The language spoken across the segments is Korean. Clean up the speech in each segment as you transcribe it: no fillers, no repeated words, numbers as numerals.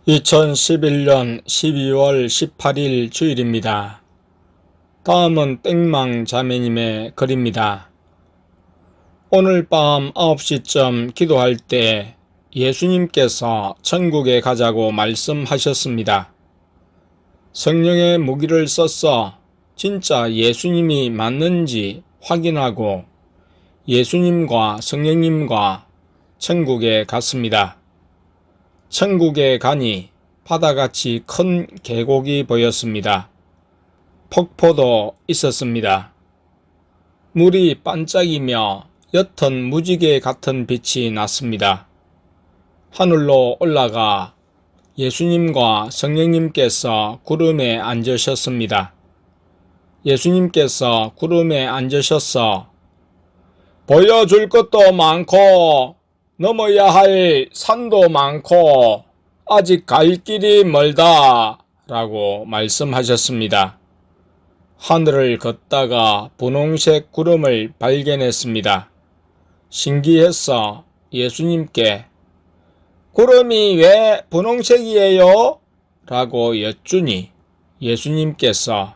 2011년 12월 18일 주일입니다. 다음은 땡망 자매님의 글입니다. 오늘 밤 9시쯤 기도할 때 예수님께서 천국에 가자고 말씀하셨습니다. 성령의 무기를 써서 진짜 예수님이 맞는지 확인하고 예수님과 성령님과 천국에 갔습니다. 천국에 가니 바다같이 큰 계곡이 보였습니다. 폭포도 있었습니다. 물이 반짝이며 옅은 무지개 같은 빛이 났습니다. 하늘로 올라가 예수님과 성령님께서 구름에 앉으셨습니다. 예수님께서 구름에 앉으셔서 보여줄 것도 많고 넘어야 할 산도 많고 아직 갈 길이 멀다 라고 말씀하셨습니다. 하늘을 걷다가 분홍색 구름을 발견했습니다. 신기해서 예수님께 구름이 왜 분홍색이에요? 라고 여쭈니 예수님께서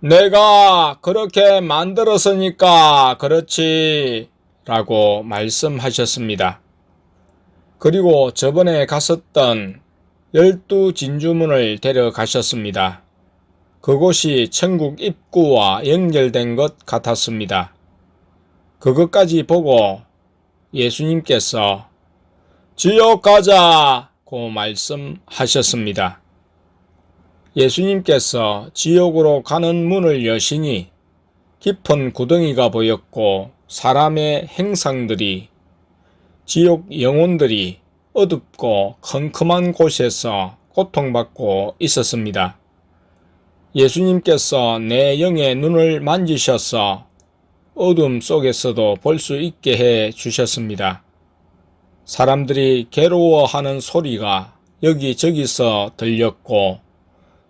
내가 그렇게 만들었으니까 그렇지 라고 말씀하셨습니다. 그리고 저번에 갔었던 12진주문을 데려가셨습니다. 그곳이 천국 입구와 연결된 것 같았습니다. 그것까지 보고 예수님께서 지옥 가자고 말씀하셨습니다. 예수님께서 지옥으로 가는 문을 여시니 깊은 구덩이가 보였고 사람의 행상들이 지옥 영혼들이 어둡고 컴컴한 곳에서 고통받고 있었습니다. 예수님께서 내 영의 눈을 만지셔서 어둠 속에서도 볼 수 있게 해 주셨습니다. 사람들이 괴로워하는 소리가 여기저기서 들렸고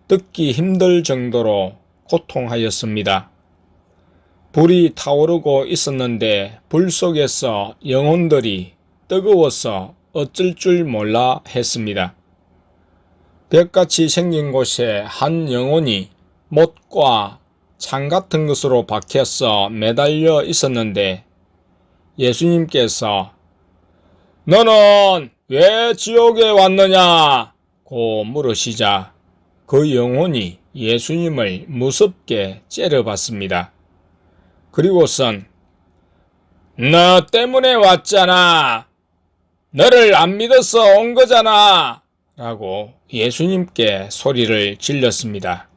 듣기 힘들 정도로 고통하였습니다. 불이 타오르고 있었는데 불 속에서 영혼들이 뜨거워서 어쩔 줄 몰라 했습니다. 벽같이 생긴 곳에 한 영혼이 못과 창 같은 것으로 박혀서 매달려 있었는데 예수님께서 너는 왜 지옥에 왔느냐고 물으시자 그 영혼이 예수님을 무섭게 째려봤습니다. 그리고선 너 때문에 왔잖아. 너를 안 믿어서 온 거잖아. 라고 예수님께 소리를 질렀습니다.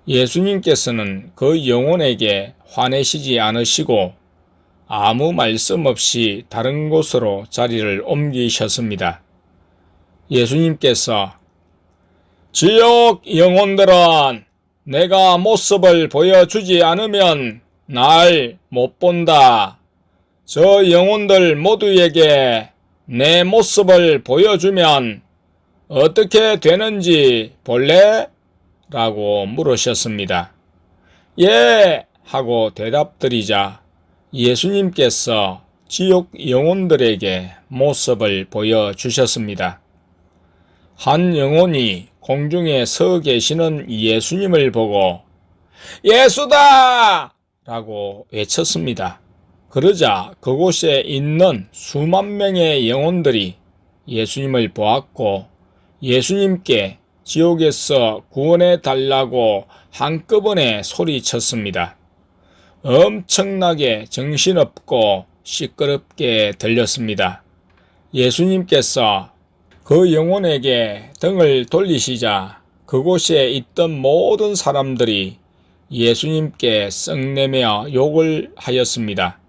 예수님께서는 그 영혼에게 화내시지 않으시고 아무 말씀 없이 다른 곳으로 자리를 옮기셨습니다. 예수님께서 지옥 영혼들은 내가 모습을 보여주지 않으면 날 못 본다. 저 영혼들 모두에게 내 모습을 보여주면 어떻게 되는지 볼래? 라고 물으셨습니다. 예! 하고 대답드리자 예수님께서 지옥 영혼들에게 모습을 보여주셨습니다. 한 영혼이 공중에 서 계시는 예수님을 보고 예수다! 라고 외쳤습니다. 그러자 그곳에 있는 수만 명의 영혼들이 예수님을 보았고 예수님께 지옥에서 구원해 달라고 한꺼번에 소리쳤습니다. 엄청나게 정신없고 시끄럽게 들렸습니다. 예수님께서 그 영혼에게 등을 돌리시자 그곳에 있던 모든 사람들이 예수님께 썩내며 욕을 하였습니다.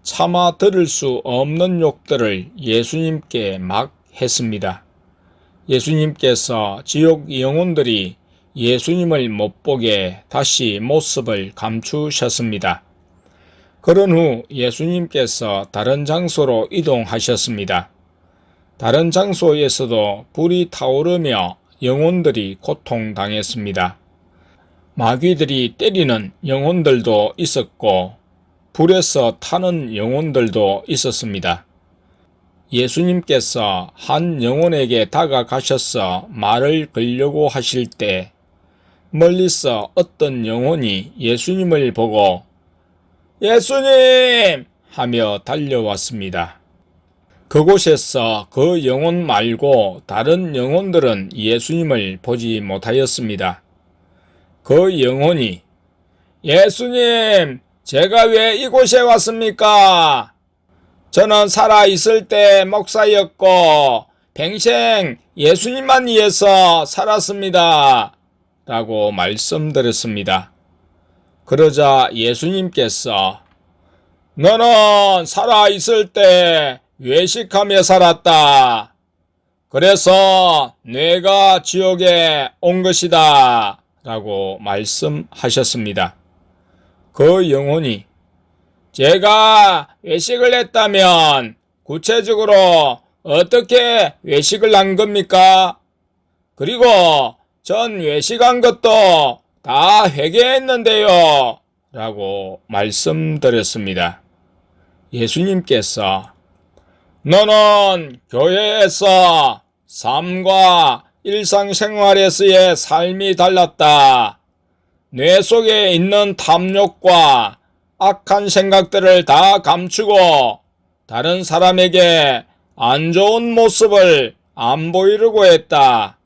차마 들을 수 없는 욕들을 예수님께 막 했습니다. 예수님께서 지옥 영혼들이 예수님을 못 보게 다시 모습을 감추셨습니다. 그런 후 예수님께서 다른 장소로 이동하셨습니다. 다른 장소에서도 불이 타오르며 영혼들이 고통당했습니다. 마귀들이 때리는 영혼들도 있었고 불에서 타는 영혼들도 있었습니다. 예수님께서 한 영혼에게 다가가셔서 말을 걸려고 하실 때 멀리서 어떤 영혼이 예수님을 보고 예수님! 하며 달려왔습니다. 그곳에서 그 영혼 말고 다른 영혼들은 예수님을 보지 못하였습니다. 그 영혼이 예수님, 제가 왜 이곳에 왔습니까? 저는 살아있을 때 목사였고 평생 예수님만 위해서 살았습니다. 라고 말씀드렸습니다. 그러자 예수님께서 너는 살아있을 때 외식하며 살았다. 그래서 내가 지옥에 온 것이다. 라고 말씀하셨습니다. 그 영혼이 제가 외식을 했다면 구체적으로 어떻게 외식을 한 겁니까? 그리고 전 외식한 것도 다 회개했는데요. 라고 말씀드렸습니다. 예수님께서 너는 교회에서 삶과 일상생활에서의 삶이 달랐다. 뇌 속에 있는 탐욕과 악한 생각들을 다 감추고 다른 사람에게 안 좋은 모습을 안 보이려고 했다.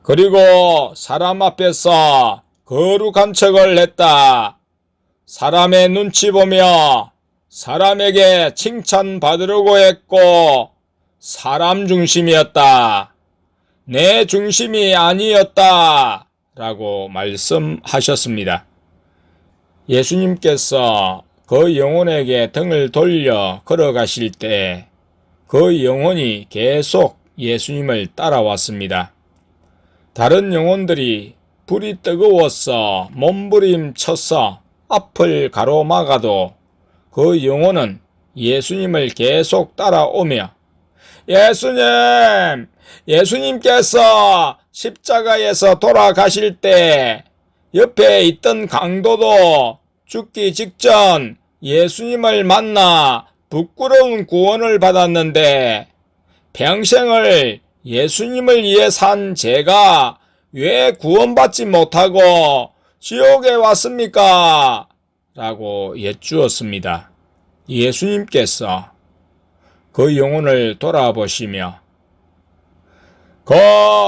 그리고 사람 앞에서 거룩한 척을 했다. 사람의 눈치 보며 사람에게 칭찬받으려고 했고 사람 중심이었다. 내 중심이 아니었다. 라고 말씀하셨습니다. 예수님께서 그 영혼에게 등을 돌려 걸어가실 때 그 영혼이 계속 예수님을 따라왔습니다. 다른 영혼들이 불이 뜨거워서 몸부림쳐서 앞을 가로막아도 그 영혼은 예수님을 계속 따라오며 예수님께서 십자가에서 돌아가실 때 옆에 있던 강도도 죽기 직전 예수님을 만나 부끄러운 구원을 받았는데 평생을 예수님을 위해 산 제가 왜 구원받지 못하고 지옥에 왔습니까? 라고 여쭈었습니다. 예수님께서 그 영혼을 돌아보시며 그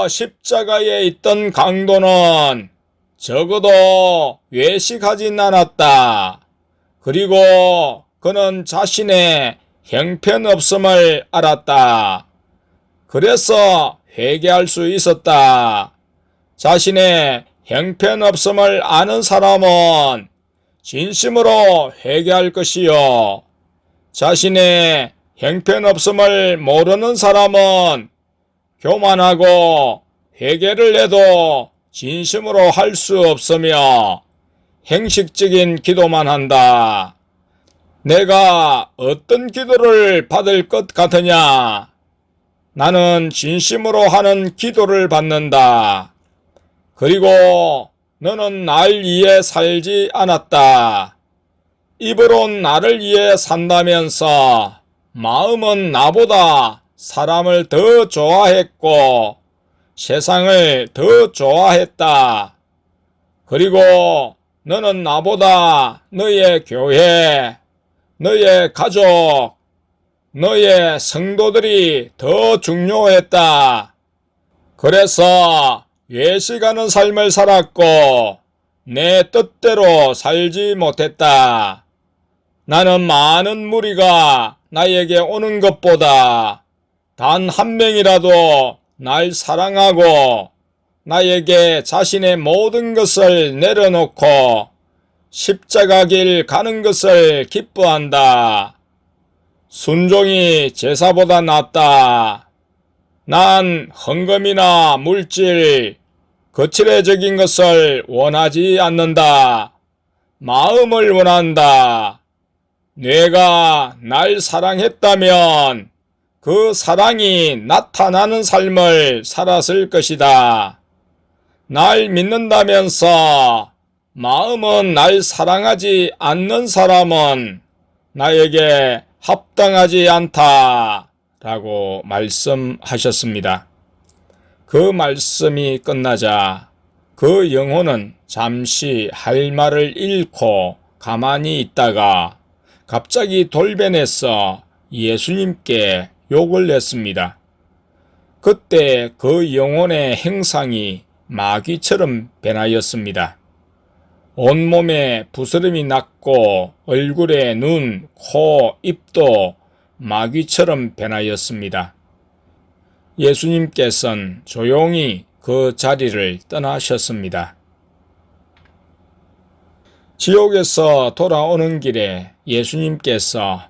십자가에 있던 강도는 적어도 외식하진 않았다. 그리고 그는 자신의 형편없음을 알았다. 그래서 회개할 수 있었다. 자신의 형편없음을 아는 사람은 진심으로 회개할 것이요. 자신의 형편없음을 모르는 사람은 교만하고 회개를 해도 진심으로 할 수 없으며 형식적인 기도만 한다. 내가 어떤 기도를 받을 것 같으냐? 나는 진심으로 하는 기도를 받는다. 그리고 너는 날 위해 살지 않았다. 입으론 나를 위해 산다면서 마음은 나보다 사람을 더 좋아했고 세상을 더 좋아했다. 그리고 너는 나보다 너의 교회, 너의 가족, 너의 성도들이 더 중요했다. 그래서 외식하는 삶을 살았고 내 뜻대로 살지 못했다. 나는 많은 무리가 나에게 오는 것보다 단 한 명이라도 날 사랑하고 나에게 자신의 모든 것을 내려놓고 십자가 길 가는 것을 기뻐한다. 순종이 제사보다 낫다. 난 헌금이나 물질, 거칠해적인 것을 원하지 않는다. 마음을 원한다. 내가 날 사랑했다면 그 사랑이 나타나는 삶을 살았을 것이다. 날 믿는다면서 마음은 날 사랑하지 않는 사람은 나에게 합당하지 않다. 라고 말씀하셨습니다. 그 말씀이 끝나자 그 영혼은 잠시 할 말을 잃고 가만히 있다가 갑자기 돌변해서 예수님께 욕을 했습니다. 그때 그 영혼의 형상이 마귀처럼 변하였습니다. 온몸에 부스럼이 났고 얼굴에 눈, 코, 입도 마귀처럼 변하였습니다. 예수님께서는 조용히 그 자리를 떠나셨습니다. 지옥에서 돌아오는 길에 예수님께서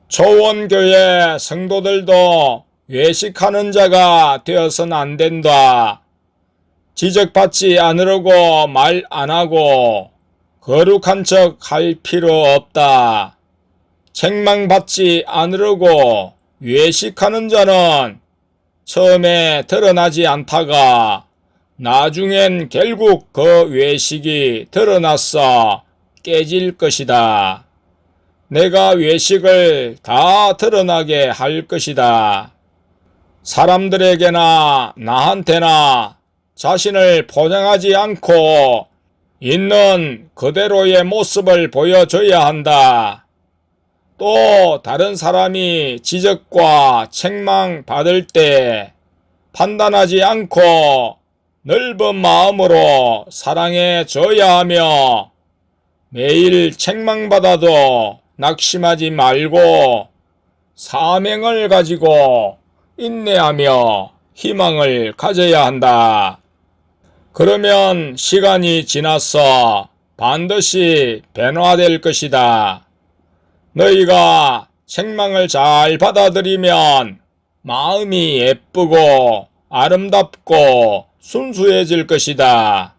초원교회 성도들도 외식하는 자가 되어서는 안 된다. 지적받지 않으려고 말 안 하고 거룩한 척 할 필요 없다. 책망받지 않으려고 외식하는 자는 처음에 드러나지 않다가 나중엔 결국 그 외식이 드러나서 깨질 것이다. 내가 외식을 다 드러나게 할 것이다. 사람들에게나 나한테나 자신을 포장하지 않고 있는 그대로의 모습을 보여줘야 한다. 또 다른 사람이 지적과 책망 받을 때 판단하지 않고 넓은 마음으로 사랑해 줘야 하며 매일 책망받아도 낙심하지 말고 사명을 가지고 인내하며 희망을 가져야 한다. 그러면 시간이 지나서 반드시 변화될 것이다. 너희가 책망을 잘 받아들이면 마음이 예쁘고 아름답고 순수해질 것이다.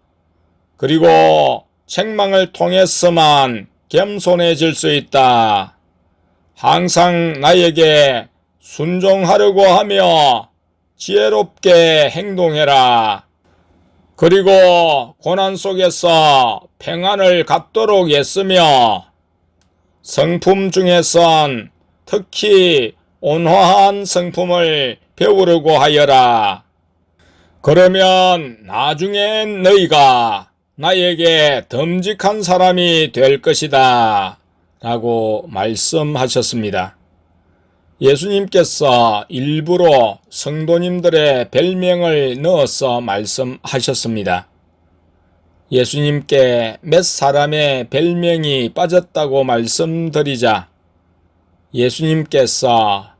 그리고 책망을 통해서만 겸손해질 수 있다. 항상 나에게 순종하려고 하며 지혜롭게 행동해라. 그리고 고난 속에서 평안을 갖도록 애쓰며 성품 중에선 특히 온화한 성품을 배우려고 하여라. 그러면 나중엔 너희가 나에게 듬직한 사람이 될 것이다. 라고 말씀하셨습니다. 예수님께서 일부러 성도님들의 별명을 넣어서 말씀하셨습니다. 예수님께 몇 사람의 별명이 빠졌다고 말씀드리자 예수님께서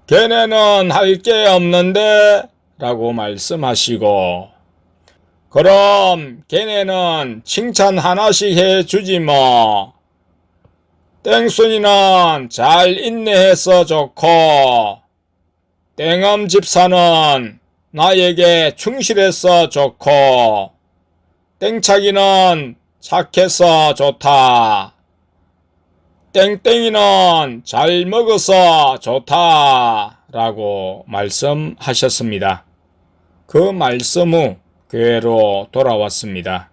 걔네는 할 게 없는데 라고 말씀하시고 그럼 걔네는 칭찬 하나씩 해주지 뭐. 땡순이는 잘 인내해서 좋고 땡엄 집사는 나에게 충실해서 좋고 땡차기는 착해서 좋다. 땡땡이는 잘 먹어서 좋다. 라고 말씀하셨습니다. 그 말씀 후 교회로 돌아왔습니다.